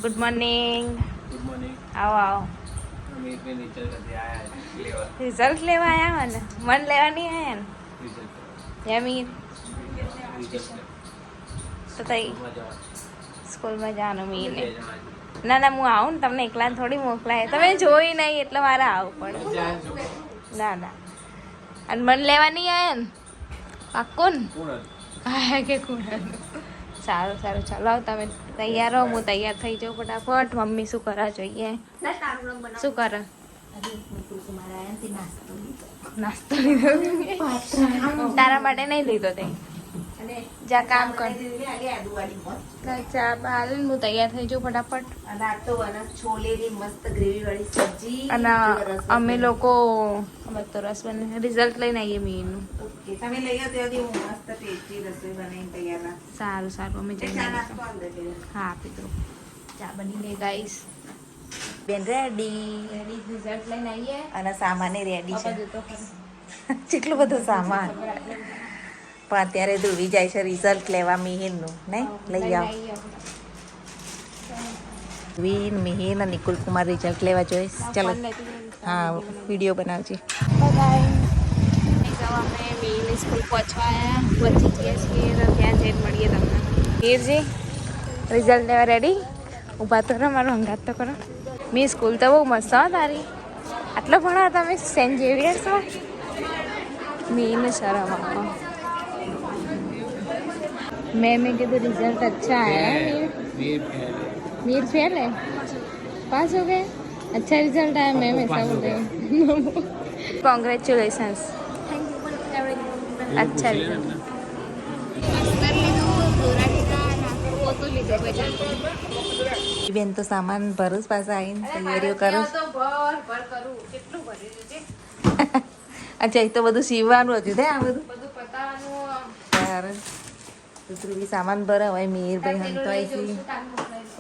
Good morning. Good morning. આવો આવો. અમે એક રિઝલ્ટ રિઝલ્ટ લેવા આવ્યા ને મન લેવા નહીં આવ્યા ને રિઝલ્ટ યમીર તો તઈ મજા સ્કૂલમાં જવાનું મીને ના ના હું આવું ને તમને એકલા થોડી મોકલાય તમે જોઈ નહીં એટલે મારે આવવું પડે. ના ના અને મન લેવા નહીં આવ્યા ને પાક્કું ને હા કે કોણ સારું સારું ચાલો તમે તૈયાર હો હું તૈયાર થઈ જાઉં ફટાફટ. મમ્મી શું કરવા જોઈએ શું કરે નાસ્તો લીધો તારા માટે નહીં લીધો તે જા કામ કર ચા હાલ હું તૈયાર થઈ જાઉં ફટાફટ. અને અમે લોકો અમે તો રસ બને રિઝલ્ટ લઈને આવીએ મીનું. તમે લઈ આવો ત્યાંથી હું મસ્ત ટેસ્ટી રસોઈ બનાવીને તૈયાર સારું સારું અમે જઈને હા આપી દો. ચા બની ગઈ ગાઈસ. બેન રેડી રિઝલ્ટ લઈને આવીએ. અને સામાન રેડી છે. બધું તો ખરું. કેટલું બધું સામાન પણ અત્યારે ધ્રુવી જાય છે રિઝલ્ટ લેવા મિહિનનું નહીં લઈ આવો. ધ્રુવી મિહિન અને નિકુલ કુમાર રિઝલ્ટ લેવા જોઈશ. ચલો હા વિડીયો બનાવજે. અમે મીની સ્કૂલ પહોંચવા આવ્યા પહોંચી ગયા છીએ તો ત્યાં જઈને મળીએ તમને. મીરજી રિઝલ્ટ લેવા રેડી ઊભા તો રહો મારો હંગાત તો કરો. મી સ્કૂલ તો બહુ મસ્ત હો તારી. આટલો ભણા તમે સેન્ટ ઝેવિયર્સમાં મીને શરમ આપો. મેં કીધું रिजल्ट अच्छा आया है मीर फेल है पास हो गए अच्छा रिजल्ट आया मैम ऐसा बोल रही हूँ. कॉन्ग्रेचुलेशंस अच्छा रिजल्ट. બેન તો સામાન ભરું જ પાછા આવીને તૈયારીઓ કરું. અચ્છા એ તો બધું સીવવાનું હતું આ બધું ધ્રુવી સામાન ભરે હોય મીરભાઈ હંતવાઈ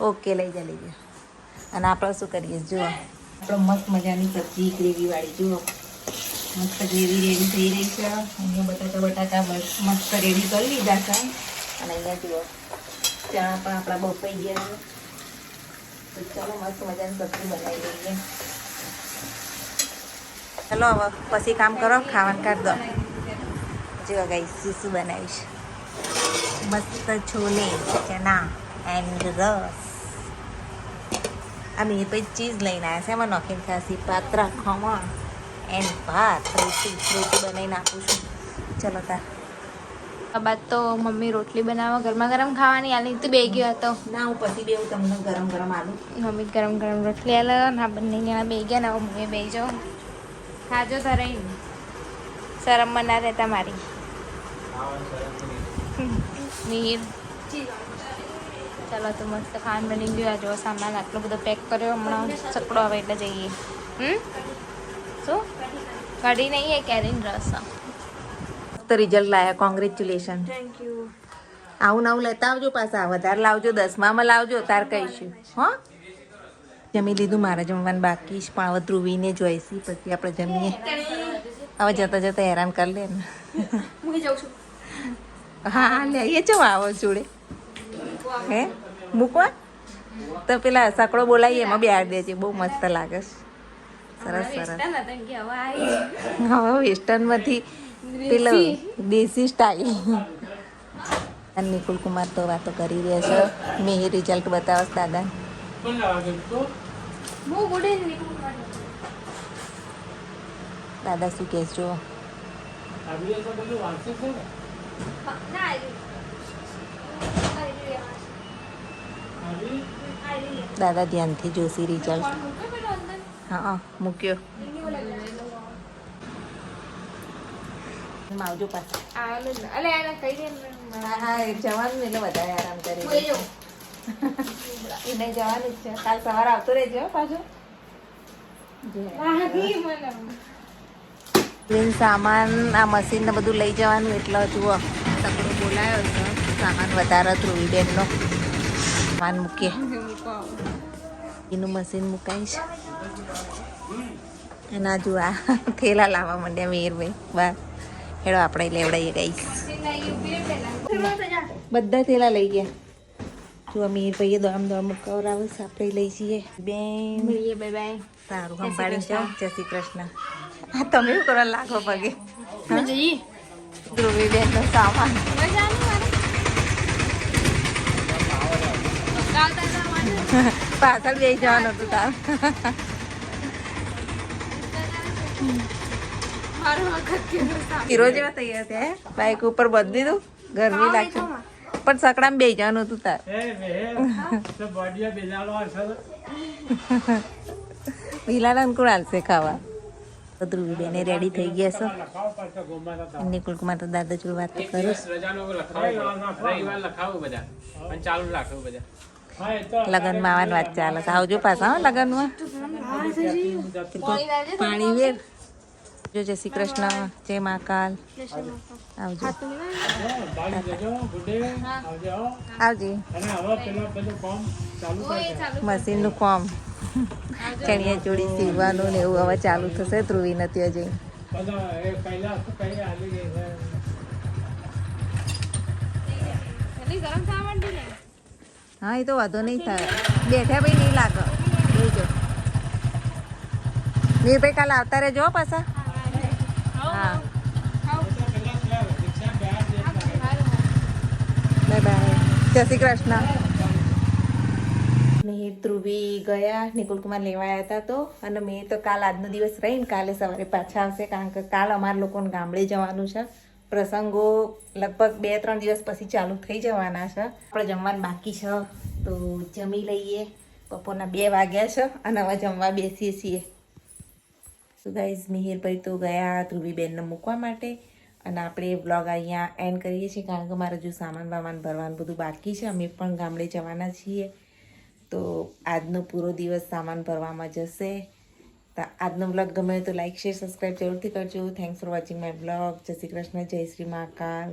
ઓકે લઈ જા લઈ જા. અને આપણે શું કરીએ જુઓ આપણે મસ્ત મજાની સબ્જી ગ્રેવી વાળી જુઓ મસ્ત ગ્રેવી રેડી થઈ રહી છે. અહીંયા બટાકા મસ્ત રેડી કરી લીધા છે. અને અહીંયા જુઓ ચણા પણ આપણા બફાઈ ગયા છે. તો ચાલો મસ્ત મજાની સબ્જી બનાવી લઈએ. ચલો હવે પછી કામ કરો ખાવાનું કાઢ દો. જો ગાઈસ શું બનાવીશ મસ્ત છોલે ચના એન્ડ રસ. અમે પછી ચીઝ લઈને આવ્યા છે એમાં નોખીને ખાસી પાત્રા ખમણ એન્ડ ભાત રોટી બનાવીને આપું છું. ચલો તાર બાદ તો મમ્મી રોટલી બનાવવા ગરમા ગરમ ખાવાની આલી તો બે ગયો હતો. ના હું પછી બે તમને ગરમ ગરમ આલું. મમ્મી ગરમ ગરમ રોટલી આલે ના બંને જણા બે ગયા ને હવે હું બે જાઉં ખાજો તારે શરમ ના રહેતા મારી મીર. ચાલો તો મસ્ત ખાવાનું બની ગયું. આ જો સામાન આટલો બધો પેક કર્યો હમણાં સકડો આવે એટલે જઈએ. શું કઢી નહીં એ કેરીન રસ. તો રિઝલ્ટ લાયા કોંગ્રેચ્યુલેશન. Thank you. આવું નવું લેતા આવજો પાછા વધારે લાવજો 10માં લાવજો તાર કહીશું હો. જમી લીધું મારે જમવાનું બાકી છે પણ હવે ધ્રુવીને જોઈશી પછી આપણે જમીએ. હવે જતા જતા હેરાન કરી લે ને. હા લઈએ ચો આવો જોડે હે મૂકવા તો પેલા સકડો બોલાવીએ એમાં બેહાડ દેજે બહુ મસ્ત લાગે છે. સરસ સરસ. હવે વેસ્ટર્નમાંથી પેલો દેશી સ્ટાઇલ. નિકુલ કુમાર તો વાતો કરી રહ્યા છે. મેં એ રિઝલ્ટ બતાવશ દાદા. દાદા શું કહેશ જો દાદા ધ્યાનથી જોશી રિઝલ્ટ. હા મૂક્યો આવજો પાછું. હા જવાનું એટલે વધારે આરામ કરે એને જવાનું જ છે. કાલ સવારે આવતો રહેજો પાછો. સામાન આ મશીન ને બધું લઈ જવાનું એટલે જુઓ સકડો બોલાયો છે. સામાન વધારે ધ્રુવી બેનનો સામાન મૂકીએ એનું મશીન મુકાઈશ. એના જુઓ આ થેલા લાવવા માંડ્યા મીરભાઈ બસ હેડો આપણે લેવડાઈએ ગઈશ. બધા થેલા લઈ ગયા જો મીર ભાઈએ દોમ દોમ કવરાવે છે આપણે લઈ જઈએ બેન મળીએ બાય બાય સારું સંભાળી જાઓ જય શ્રી કૃષ્ણ હા તમે શું કરવા લાગો પગે અમે જઈએ ધ્રુવી બેનનો સામાન પાછળ બેસી જવાનું હતું તાર હીરો જેવા તૈયાર થયા બાઈક ઉપર બધી દીધું ગરમી લાગશે પણ સકડામાં બેસી જવાનું હતું તાર બિલાડા કોણ હાલશે ખાવા ધ્રુવી બેને રેડી થઈ ગયા છે નિકુલ કુમાર તો દાદા જોડે વાત તો કરું રજાનું રવિવાર લખાવું બધા અને ચાલુ રાખવું બધા લગ્નમાં આવવાની વાત ચાલે છે આવજો પાછા હા લગ્નમાં પાણી વેર જો જય શ્રી કૃષ્ણ જય મહાકાલ આવજો આવજે મશીનનું કામ ચણિયા ચોળી સીવવાનું ને એવું હવે ચાલુ થશે ધ્રુવી નથી હજી હા એ તો વાંધો નહીં થાય બેઠા ભાઈ નહીં લાગે જોઈજો વીરભાઈ કાલે આવતા રહેજો હો પાછા હા બાય બાય જય શ્રી કૃષ્ણ મેં ધ્રુવી ગયા નિકુલ કુમાર લેવા આવ્યા હતા તો અને મેં તો કાલ આજનો દિવસ રહીને કાલે સવારે પાછા આવશે કારણ કે કાલ અમારા લોકોને ગામડે જવાનું છે પ્રસંગો લગભગ 2-3 દિવસ પછી ચાલુ થઈ જવાના છે આપણે જમવાનું બાકી છે તો જમી લઈએ બપોરના 2 વાગ્યા છે અને હવે જમવા બેસીએ છીએ તો ગાઈઝ મિહિરભાઈ તો ગયા ધ્રુવીબેનને મૂકવા માટે અને આપણે વ્લોગ અહીંયા એન્ડ કરીએ છીએ કારણ કે મારે જો સામાન વામાન ભરવાનું બધું બાકી છે અમે પણ ગામડે જવાના છીએ તો આજનો પૂરો દિવસ સામાન ભરવામાં જશે તો આજનો બ્લોગ ગમે તો લાઈક શેર સબસ્ક્રાઈબ જરૂરથી કરજો thanks for watching my blog જય શ્રી કૃષ્ણ જય શ્રી મહાકાલ